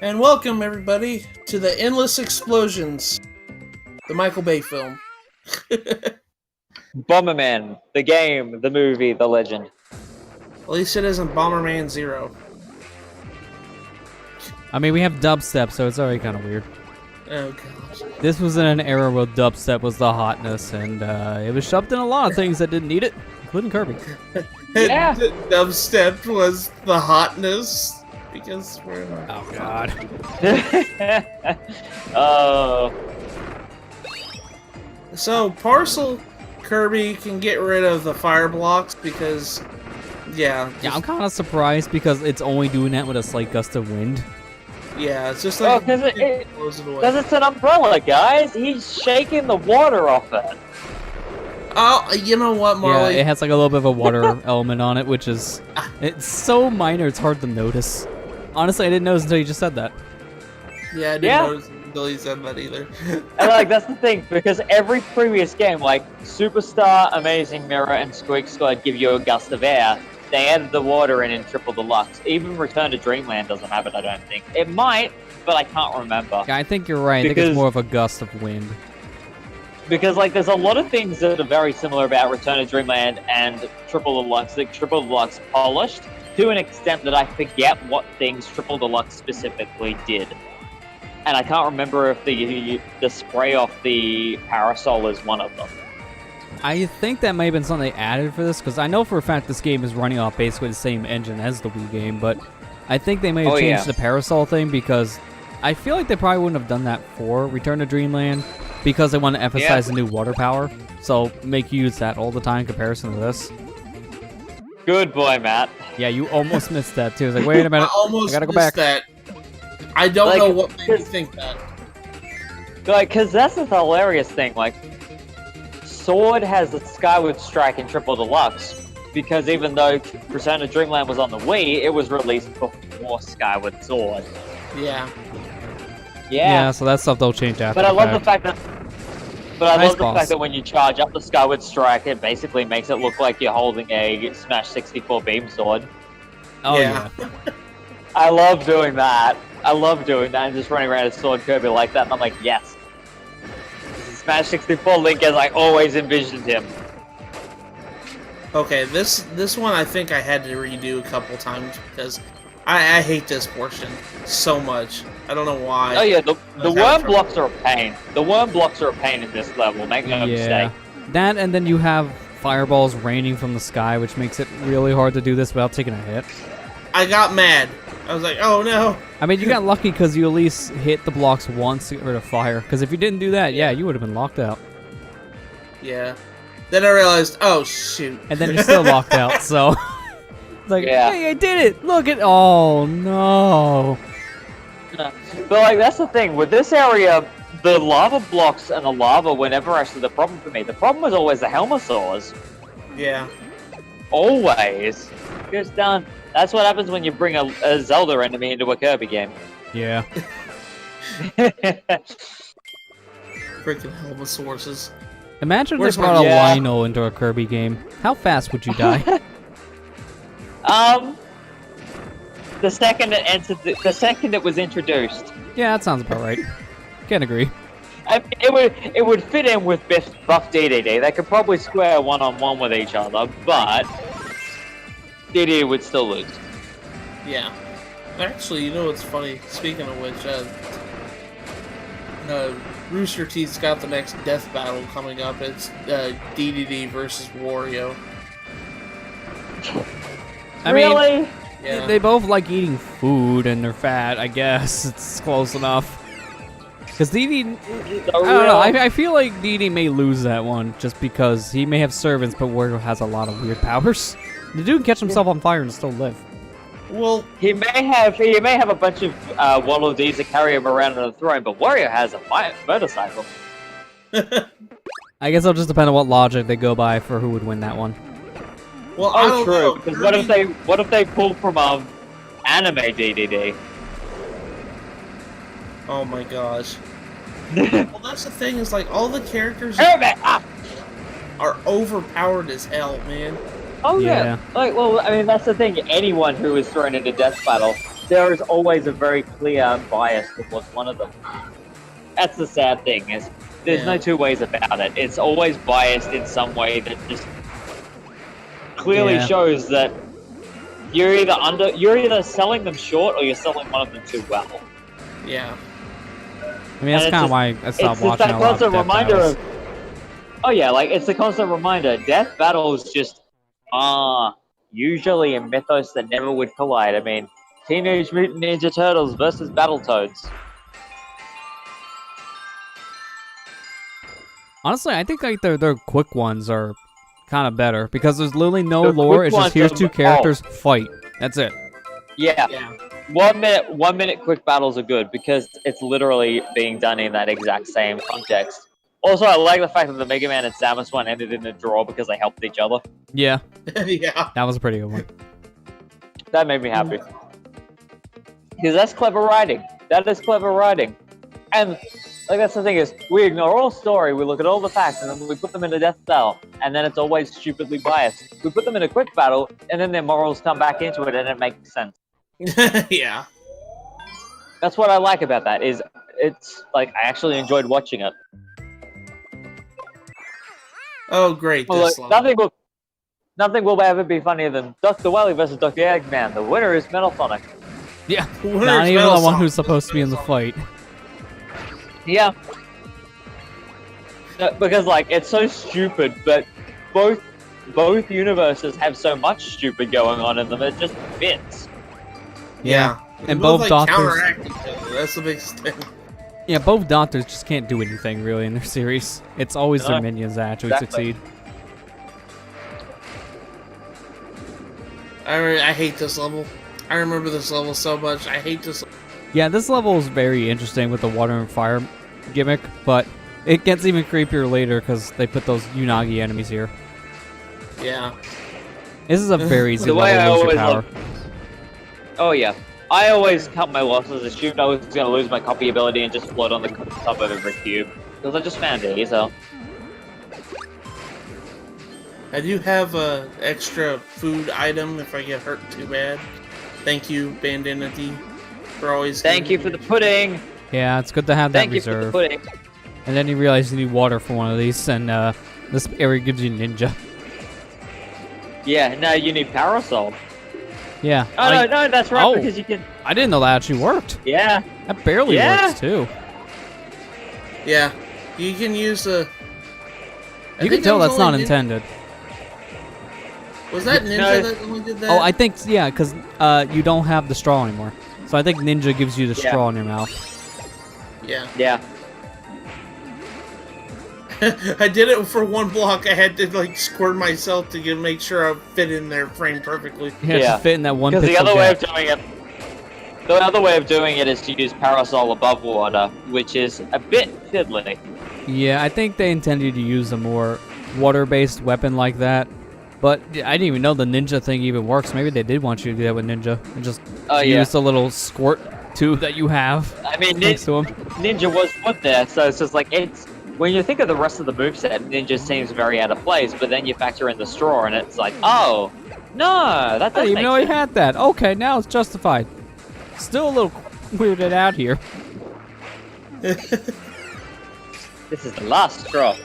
And welcome, everybody, to the Endless Explosions, the Michael Bay film. Bomberman, the game, the movie, the legend. At least it isn't Bomberman Zero. I mean, we have dubstep, so it's already kind of weird. Oh, gosh. This was in an era where dubstep was the hotness, and it was shoved in a lot of things that didn't need it, including Kirby. Yeah. Dubstep was the hotness, because we're in a... Oh, God. Oh. So, Parcel Kirby can get rid of the fire blocks because, yeah. Yeah, I'm kind of surprised because it's only doing that with a slight gust of wind. Yeah, it's just like... because blows it away. it's an umbrella, guys. He's shaking the water off it. Oh, you know what, Marley? Yeah, it has like a little bit of a water element on it, which is... It's so minor, it's hard to notice. Honestly, I didn't notice until you just said that. Yeah, I didn't notice until he said that either. And that's the thing, because every previous game, like Superstar, Amazing Mirror, and Squeak Squad give you a gust of air. They added the water in Triple Deluxe. Even Return to Dreamland doesn't have it, I don't think. It might, but I can't remember. Yeah, I think you're right. I think it's more of a gust of wind. Because, like, there's a lot of things that are very similar about Return to Dreamland and Triple Deluxe. Like, Triple Deluxe polished to an extent that I forget what things Triple Deluxe specifically did. And I can't remember if the spray off the parasol is one of them. I think that may have been something they added for this, because I know for a fact this game is running off basically the same engine as the Wii game, but I think they may have changed the parasol thing, because I feel like they probably wouldn't have done that for Return to Dreamland, because they want to emphasize the new water power, so make you use that all the time in comparison to this. Good boy, Matt. Yeah, you almost missed that too. I was like, wait a minute, I gotta go back. That. I don't know what made me think that. Like, because that's the hilarious thing, like, Sword has the Skyward Strike in Triple Deluxe, because even though Return to Dreamland was on the Wii, it was released before Skyward Sword. Yeah. Yeah, so that stuff they'll change after. But I love the fact that. But I love the boss. fact that when you charge up the Skyward Strike, it basically makes it look like you're holding a Smash 64 beam sword. Oh yeah. I love doing that. I love doing that and just running around as Sword Kirby like that, and I'm like, yes. This is Smash 64 Link as I always envisioned him. Okay, this one I think I had to redo a couple times because I hate this portion so much. I don't know why. Oh yeah, the worm blocks are a pain. The worm blocks are a pain in this level, make no mistake. That, and then you have fireballs raining from the sky, which makes it really hard to do this without taking a hit. I got mad. I was like, oh no. I mean, you got lucky because you at least hit the blocks once to get rid of fire. Because if you didn't do that, you would have been locked out. Yeah. Then I realized, oh shoot. And then you're still locked out, so... It's like, hey, I did it! Look at... Oh, no. But, like, that's the thing. With this area, the lava blocks and the lava were never actually the problem for me. The problem was always the Helmosaurs. Yeah. Always. Just done. That's what happens when you bring a Zelda enemy into a Kirby game. Yeah. Freaking Helmosaurus. Imagine if they brought a Lionel into a Kirby game. How fast would you die? The second it entered, the second it was introduced. Yeah, that sounds about right. Can't agree. I mean, it would fit in with Buff DDD. They could probably square one-on-one with each other, but DDD would still lose. Yeah. Actually, you know what's funny? Speaking of which, Rooster Teeth's got the next death battle coming up. It's DDD versus Wario. I mean, they both like eating food and they're fat, I guess. It's close enough. Because DD, I don't know, I feel like DD may lose that one just because he may have servants, but Wario has a lot of weird powers. The dude can catch himself on fire and still live. Well, he may have a bunch of Waddle Dees that carry him around on a throne, but Wario has a motorcycle. I guess it'll just depend on what logic they go by for who would win that one. Well, true. Because what if they pull from anime DDD? Oh my gosh. Well, that's the thing is like all the characters are overpowered as hell, man. Oh yeah. Like, well, I mean, that's the thing. Anyone who is thrown into death battle there is always a very clear bias towards one of them. That's the sad thing, is there's no two ways about it. It's always biased in some way that just clearly shows that you're either selling them short or you're selling one of them too well. Yeah. I mean, that's kind of why I stopped watching a lot of constant Death reminder Battles. oh yeah, like it's a constant reminder. Death battles just usually a mythos that never would collide. I mean, Teenage Mutant Ninja Turtles versus Battletoads. Honestly, I think like their quick ones are kind of better because there's literally no lore. It's just here's two characters fight. That's it. Yeah. 1 minute quick battles are good because it's literally being done in that exact same context. Also, I like the fact that the Mega Man and Samus one ended in a draw because they helped each other. Yeah. Yeah. That was a pretty good one. That made me happy. Because that's clever writing. That is clever writing. And like that's the thing is, we ignore all story, we look at all the facts, and then we put them in a death battle, and then it's always stupidly biased. We put them in a quick battle, and then their morals come back into it, and it makes sense. Yeah. That's what I like about that, is it's like, I actually enjoyed watching it. Oh, great. Well, look, nothing will ever be funnier than Dr. Wily versus Dr. Eggman. The winner is Metal Sonic. Yeah. Not even the one who's supposed to be in the fight. Yeah. No, because like it's so stupid, but both universes have so much stupid going on in them. It just fits. Yeah. And both both like, doctors counteract each other. That's the biggest thing. Yeah, both doctors just can't do anything really in their series. It's always their minions that actually succeed. I hate this level. I remember this level so much. I hate this. Yeah, this level is very interesting with the water and fire gimmick, but it gets even creepier later because they put those Unagi enemies here. Yeah. This is a very easy level to lose your power. Oh yeah. I always cut my losses, assumed I was going to lose my copy ability and just float on the top of every cube. Because I just found it, so. I do have a extra food item if I get hurt too bad. Thank you, Bandinity, for always. Thank you for the pudding. Yeah, it's good to have that Thank reserve. You for the pudding. And then you realize you need water for one of these, and this area gives you ninja. Yeah, now you need parasol. Yeah. Oh, no, that's right, because you can. I didn't know that actually worked. Yeah. That barely works too. Yeah, you can use the. You can tell that's not intended. Was that Ninja that only did that? Oh, I think, yeah, because you don't have the straw anymore. So I think Ninja gives you the straw in your mouth. Yeah. Yeah. I did it for one block. I had to like squirt myself to make sure I fit in their frame perfectly. Yeah, just fit in that one. Because the other way of doing it, is to use parasol above water, which is a bit fiddly. Yeah, I think they intended to use a more water-based weapon like that. But I didn't even know the ninja thing even works. Maybe they did want you to do that with ninja and just use the little squirt tube that you have. I mean, next to him. Ninja was put there, so it's just like it's. When you think of the rest of the moveset, Ninja seems very out of place, but then you factor in the straw, and it's like, oh, no, that doesn't make sense. I didn't even know he had that. Okay, now it's justified. Still a little weirded out here. This is the last straw.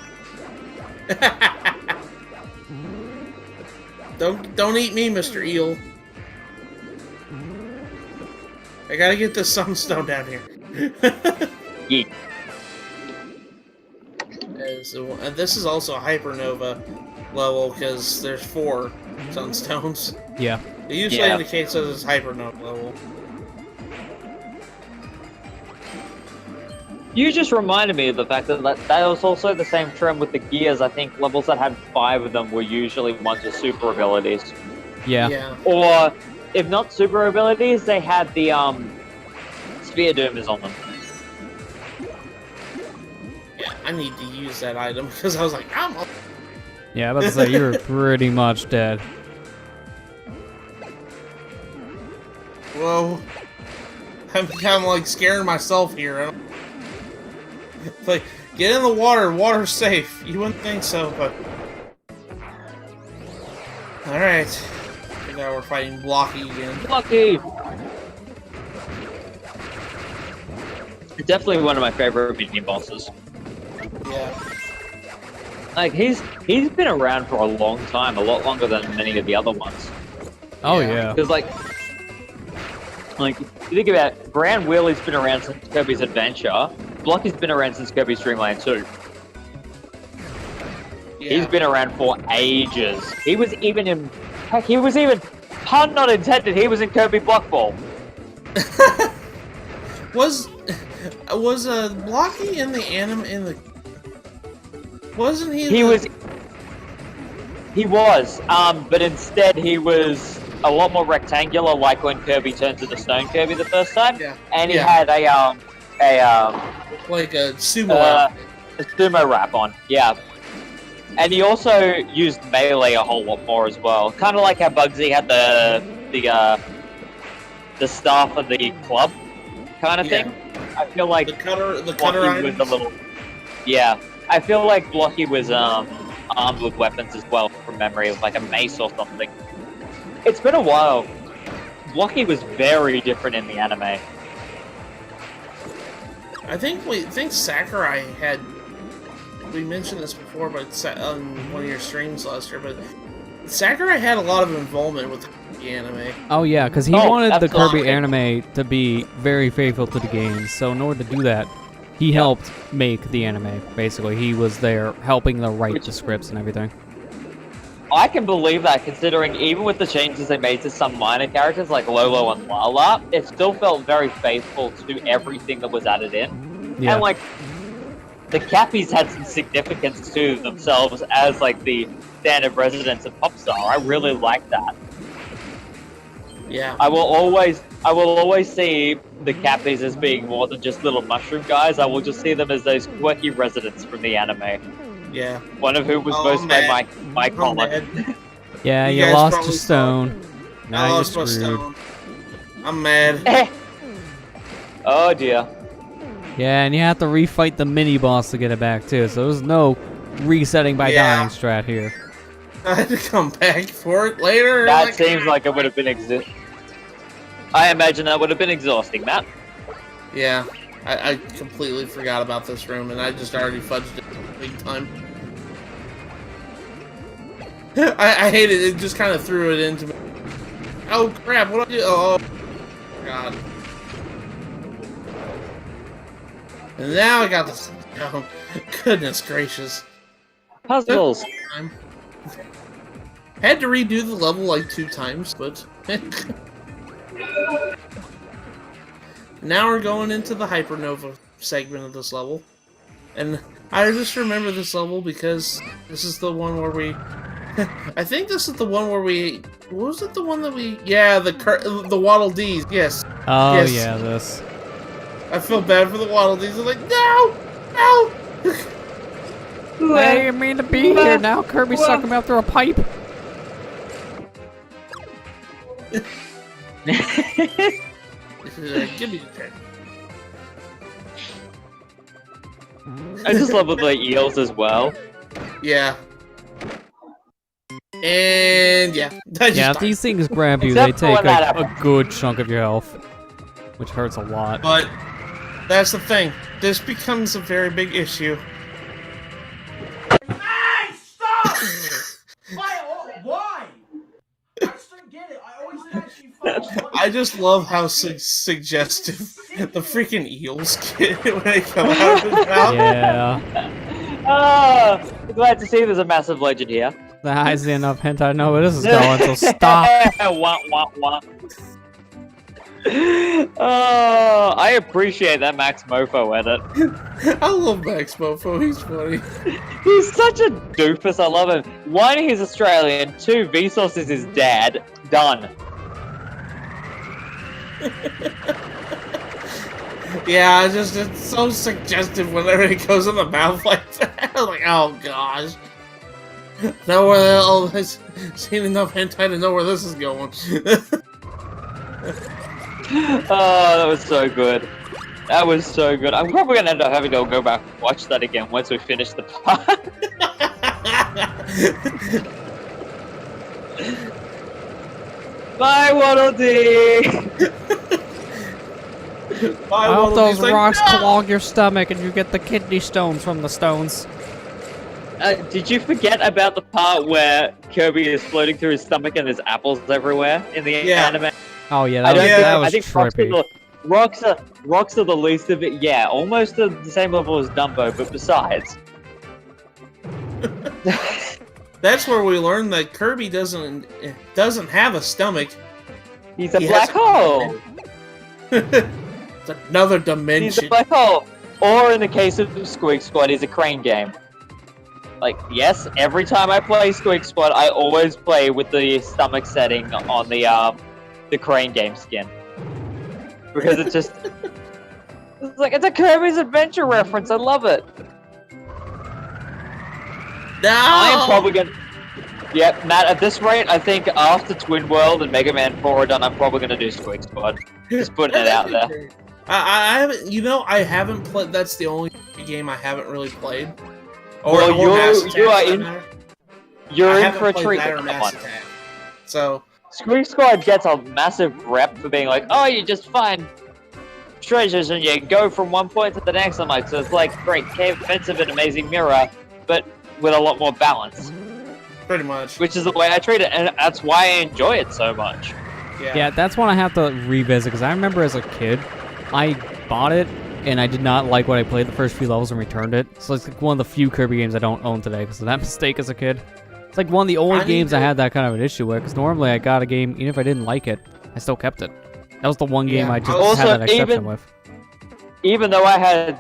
Don't eat me, Mr. Eel. I gotta get this sunstone down here. Yeet. So, and this is also a hypernova level because there's 4 sunstones. Yeah. It usually indicates that it's hypernova level. You just reminded me of the fact that that was also the same trend with the gears. I think levels that had 5 of them were usually ones with super abilities. Yeah. Or, if not super abilities, they had the Sphere Doomers on them. Yeah, I need to use that item because I was like, I'm up. Yeah, I was about to say, you're pretty much dead. Whoa. I'm kind of like scaring myself here. Like, get in the water. Water's safe. You wouldn't think so, but... Alright. Now we're fighting Blocky again. Blocky! Definitely one of my favorite mini bosses. Yeah. Like he's been around for a long time, a lot longer than many of the other ones. Oh yeah. Because like you think about it, Brown Wheelie's been around since Kirby's Adventure. Blocky's been around since Kirby's Dream Land 2. Yeah. He's been around for ages. He was even pun not intended, he was in Kirby Block Ball. Was Blocky in the wasn't he? He was, but instead he was a lot more rectangular, like when Kirby turned to the Stone Kirby the first time. Yeah. And he had like a sumo a sumo wrap on. Yeah. And he also used melee a whole lot more as well. Kind of like how Bugsy had the staff of the club kind of thing. I feel like the cutter Blocky was a little. Yeah, I feel like Blocky was armed with weapons as well from memory, like a mace or something. It's been a while. Blocky was very different in the anime. I think Sakurai had. We mentioned this before, but on one of your streams last year. But Sakurai had a lot of involvement with the anime. Oh yeah, because he wanted the Kirby anime to be very faithful to the games. So in order to do that, he helped make the anime. Basically, he was there helping to write the scripts and everything. I can believe that, considering even with the changes they made to some minor characters like Lolo and Lala, it still felt very faithful to everything that was added in. Yeah. And like, the Cappies had some significance to themselves as like the standard residents of Popstar. I really like that. Yeah. I will always see the Cappies as being more than just little mushroom guys. I will just see them as those quirky residents from the anime. Yeah. One of whom was voiced by Mike Holland. Yeah, you lost your stone. Now you're screwed. I'm mad. Oh dear. Yeah, and you have to refight the mini boss to get it back too. So there's no resetting by dying strat here. I had to come back for it later. That seems like it would have been I imagine that would have been exhausting, Matt. Yeah, I completely forgot about this room, and I just already fudged it big time. I hate it. It just kind of threw it into me. Oh crap! What do I do? Oh god! And now I got this. Oh, goodness gracious! Puzzles. Had to redo the level like 2 times, but now we're going into the Hypernova segment of this level, and I just remember this level because this is the one where we. I think this is the one where we. Was it the one that we? Yeah, the Waddle Dees. Yes. Oh yes. yeah, this. I feel bad for the Waddle Dees. I'm like, no, no. I didn't mean to be here. Now Kirby's sucking me up through a pipe. Give me the pen. I just love the eels as well. Yeah. And yeah. If these things grab you, they take a good chunk of your health, which hurts a lot. But that's the thing. This becomes a very big issue. Hey, stop! Why? I just don't get it. I always actually follow. I just love how suggestive the freaking eels get when they come out of his mouth. Yeah. Oh, glad to see there's a massive legend here. I see enough hentai. I know where this is going, so stop. Wah, wah, wah. Oh, I appreciate that Max Mofo edit. I love Max Mofo. He's funny. He's such a doofus. I love him. 1, he's Australian. 2, Vsauce is his dad. Done. Yeah, it's so suggestive whenever it goes in the mouth like that. I'm like, oh gosh. Now where the hell I've seen enough hentai to know where this is going. Oh, that was so good. That was so good. I'm probably gonna end up having to go back and watch that again once we finish the part. Bye, Waddle Dee! I hope those rocks clog your stomach and you get the kidney stones from the stones. Did you forget about the part where Kirby is floating through his stomach and there's apples everywhere in the anime? Oh yeah, that was I think trippy. rocks are the least of it. Yeah, almost the same level as Dumbo, but besides. That's where we learned that Kirby doesn't have a stomach. He's a black hole. It's another dimension. He's a black hole. Or in the case of Squeak Squad, he's a crane game. Like, yes, every time I play Squeak Squad, I always play with the stomach setting on the crane game skin. Because it's just... it's a Kirby's Adventure reference, I love it. No! I am probably gonna... Yeah, Matt, at this rate, I think after Twin World and Mega Man 4 are done, I'm probably gonna do Squeak Squad. Just putting it out there. I haven't, I haven't played, that's the only game I haven't really played. You're in for a treat with that one. So Squeak Squad gets a massive rep for being like, oh, you just find treasures and you go from one point to the next. I'm like, so it's like Great Cave Offensive and Amazing Mirror, but with a lot more balance. Pretty much. Which is the way I treat it, and that's why I enjoy it so much. Yeah, that's one I have to revisit, because I remember as a kid, I bought it, and I did not like what I played the first few levels and returned it. So it's like one of the few Kirby games I don't own today because of that mistake as a kid. It's like one of the only games I had that kind of an issue with, because normally I got a game, even if I didn't like it, I still kept it. That was the one game I just had that exception with. Even though I had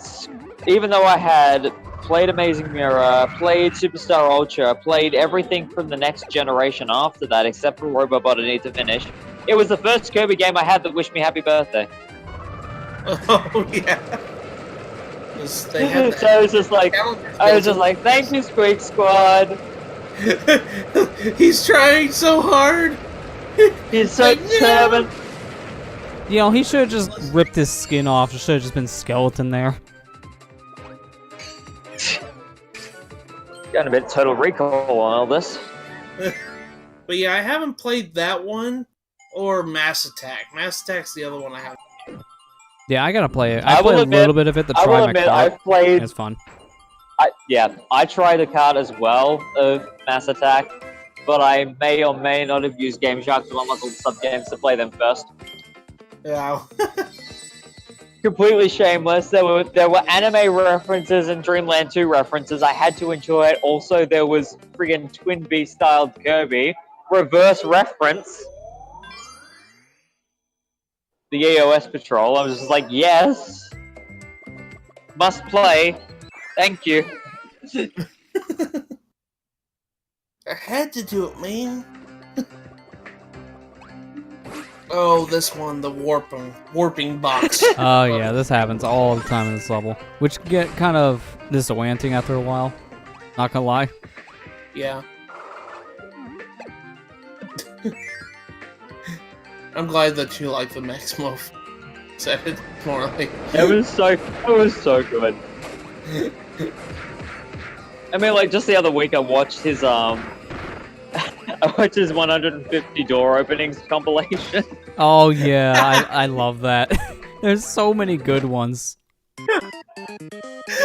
played Amazing Mirror, played Superstar Ultra, played everything from the next generation after that, except for Robobot I Need to Finish, it was the first Kirby game I had that wished me happy birthday. Oh yeah. They had so I was just like, thank you, Squeak Squad. He's trying so hard. He's so determined. You know, he should have just ripped his skin off. There should have just been skeleton there. Got a bit Total Recall on all this. But yeah, I haven't played that one or Mass Attack. Mass Attack's the other one I haven't. Yeah, I gotta play it. I played a little bit of it to try my card. I've played. It's fun. I tried the card as well of Mass Attack, but I may or may not have used Game Shark to unlock all the sub-games to play them first. Yeah. Completely shameless. There were anime references and Dreamland 2 references. I had to enjoy it. Also, there was friggin' Twin B-styled Kirby. Reverse reference. The EOS Patrol. I was just like, yes. Must play. Thank you. I had to do it, man. Oh, this one, the warping box. Oh yeah, this happens all the time in this level, which get kind of disorienting after a while. Not gonna lie. Yeah. I'm glad that you like the Maximo said it more like. It was so good. I mean, like, just the other week I watched his I watched his 150 door openings compilation. Oh yeah, I love that. There's so many good ones.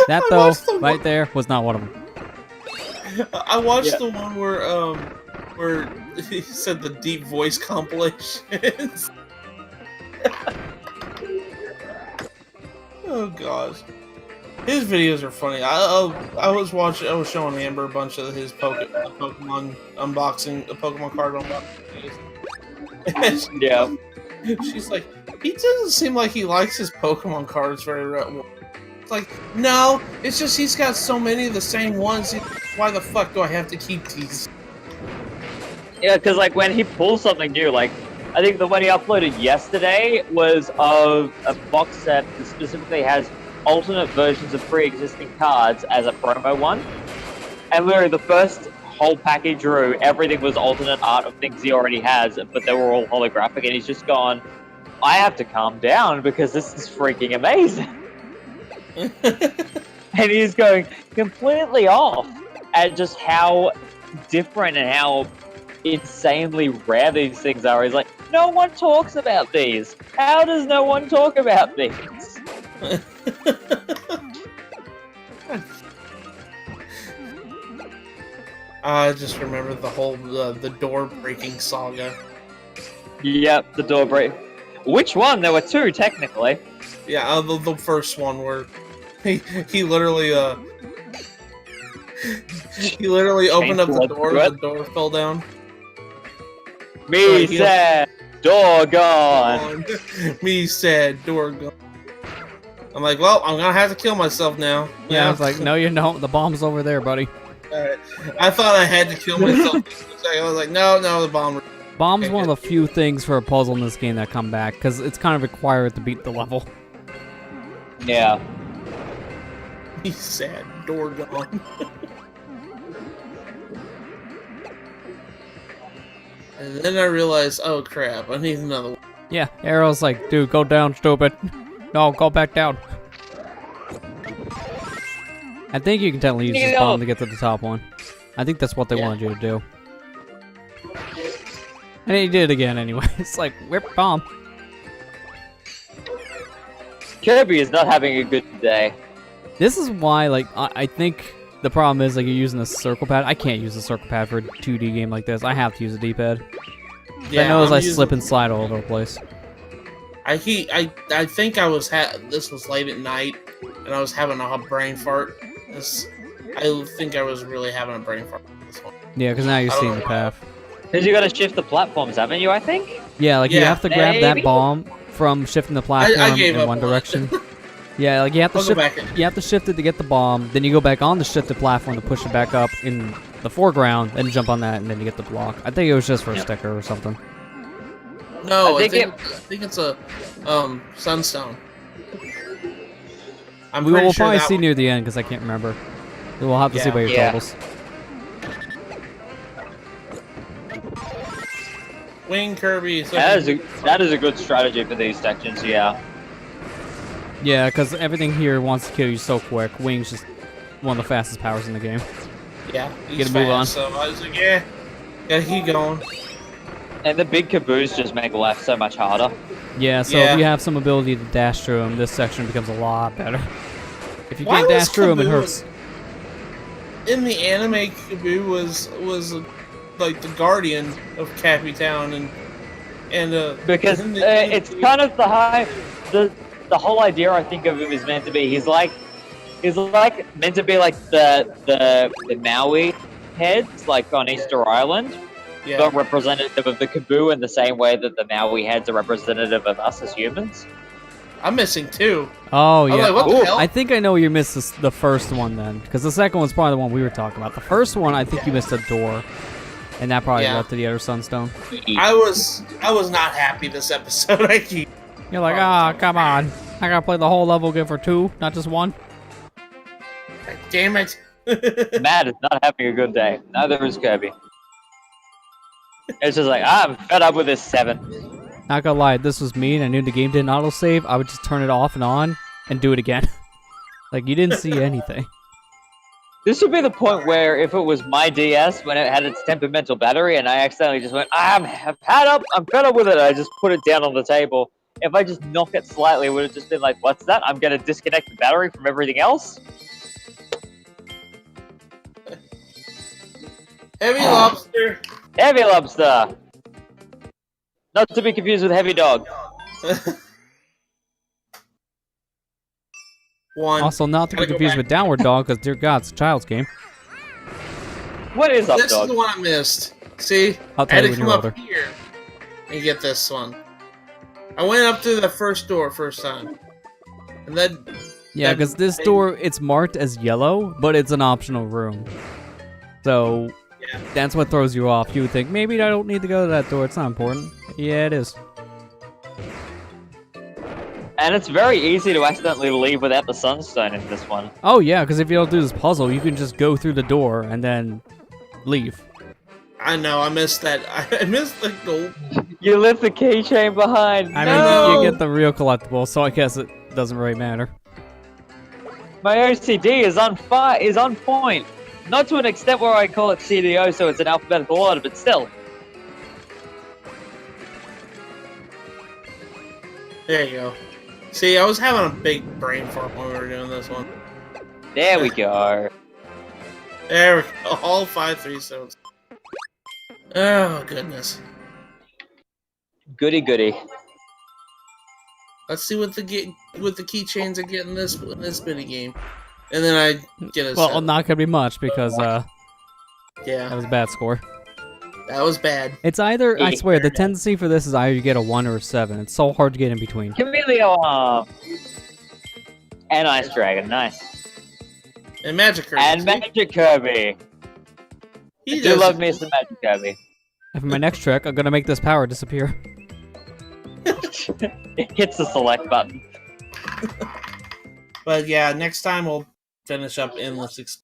That though, right there, was not one of them. I watched the one where he said the deep voice compilations. Oh gosh, his videos are funny. I was showing Amber a bunch of his Pokemon unboxing, the Pokemon card unboxing videos. Yeah. She's like, he doesn't seem like he likes his Pokemon cards very well. It's like, no, it's just he's got so many of the same ones. Why the fuck do I have to keep these? Yeah, because like when he pulls something new, like I think the one he uploaded yesterday was of a box set that specifically has alternate versions of pre-existing cards as a promo one. And literally the first whole pack he drew, everything was alternate art of things he already has, but they were all holographic, and he's just gone, I have to calm down because this is freaking amazing. And he's going completely off at just how different and how insanely rare these things are. He's like, No one talks about these. How does no one talk about these? I just remember the whole the door breaking saga. Yep, the door break. Which one? There were two, technically. Yeah, the first one where he literally opened up the door fell down. Me said, door gone. Me said, door gone. I'm like, well, I'm gonna have to kill myself now. Yeah, I was like, no, you don't. The bomb's over there, buddy. Alright. I thought I had to kill myself. I was like, no, the bomb. Bomb's one of the few things for a puzzle in this game that come back, because it's kind of required to beat the level. Yeah. He said, door gone. And then I realized, oh crap, I need another one. Yeah, Arrow's like, dude, go down, stupid. No, go back down. I think you can totally use this bomb to get to the top one. I think that's what they wanted you to do. And he did it again anyway. It's like, whip bomb. Kirby is not having a good day. This is why, like, I think the problem is, like, you're using a circle pad. I can't use a circle pad for a 2D game like this. I have to use a D-pad. Yeah, I know as I slip and slide all over the place. I think I was this was late at night, and I was having a brain fart. I think I was really having a brain fart with this one. Yeah, because now you're seeing the path. Because you got to shift the platforms, haven't you, I think? Yeah, like you have to grab that bomb from shifting the platform in one direction. Yeah, like you have to shift it to get the bomb, then you go back on the shifted platform to push it back up in the foreground, and jump on that, and then you get the block. I think it was just for a sticker or something. No, I think it's a sunstone. We will probably see near the end because I can't remember. We'll have to see by your totals. Wing Kirby. So that is a good strategy for these sections, yeah. Yeah, because everything here wants to kill you so quick. Wing's just one of the fastest powers in the game. Yeah, he's move on. So I was like, yeah, keep going. And the big caboose just make life so much harder. Yeah, so if you have some ability to dash through them, this section becomes a lot better. If you can't dash through them, it hurts. In the anime, Kaboo was like the guardian of Cappy Town, and because it's kind of the whole idea I think of him is meant to be he's like meant to be like the Maui heads like on Easter Island. Yeah. But representative of the Kaboo in the same way that the Maui heads are representative of us as humans. I'm missing two. Oh, yeah. Like, what the hell? I think I know you missed the first one then, because the second one's probably the one we were talking about. The first one, I think you missed a door, and that probably led to the other Sunstone. I was not happy this episode. You're like, come on. I gotta play the whole level again for 2, not just 1. God damn it. Matt is not having a good day. Neither is Kirby. It's just like, I'm fed up with this 7. Not gonna lie, if this was me and I knew the game didn't autosave, I would just turn it off and on and do it again. Like, you didn't see anything. This would be the point where if it was my DS when it had its temperamental battery and I accidentally just went, I'm fed up with it, I just put it down on the table. If I just knock it slightly, it would have just been like, what's that? I'm gonna disconnect the battery from everything else? Heavy lobster. Heavy lobster. Not to be confused with heavy dog. Also, not to be confused with downward dog, because dear God, it's a child's game. What is up, dog? This is the one I missed. See, I'll tell you when you're older. Here and get this one. I went up to the first door first time, and then. Yeah, because this door, it's marked as yellow, but it's an optional room. So. Yeah. That's what throws you off. You would think, maybe I don't need to go to that door. It's not important. Yeah, it is. And it's very easy to accidentally leave without the sunstone in this one. Oh, yeah, because if you don't do this puzzle, you can just go through the door and then leave. I know, I missed that. I missed the gold. You left the keychain behind. I mean, you get the real collectible, so I guess it doesn't really matter. My OCD is on point. Not to an extent where I call it CDO, so it's an alphabetical order, but still. There you go. See, I was having a big brain fart when we were doing this one. There we go. There we go. All 5 3-stones. Oh, goodness. Goody goody. Let's see what the keychains I get in this mini game, and then I get a. Well, 7. not gonna be much because that Yeah, was a bad score. that was bad. It's either, I Yeah. swear, the tendency for this is either you get a 1 or a 7. It's so hard to get in between. Chameleon Arm. And Ice Dragon, nice. And Magic Kirby. And see? Magic Kirby. He I do does. love me some Magic Kirby. And for my next trick, I'm gonna make this power disappear. It hits the select button. But yeah, next time we'll finish up Endless.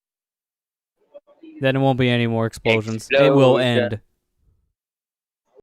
Then it won't be any more explosions. It will Explosion. end.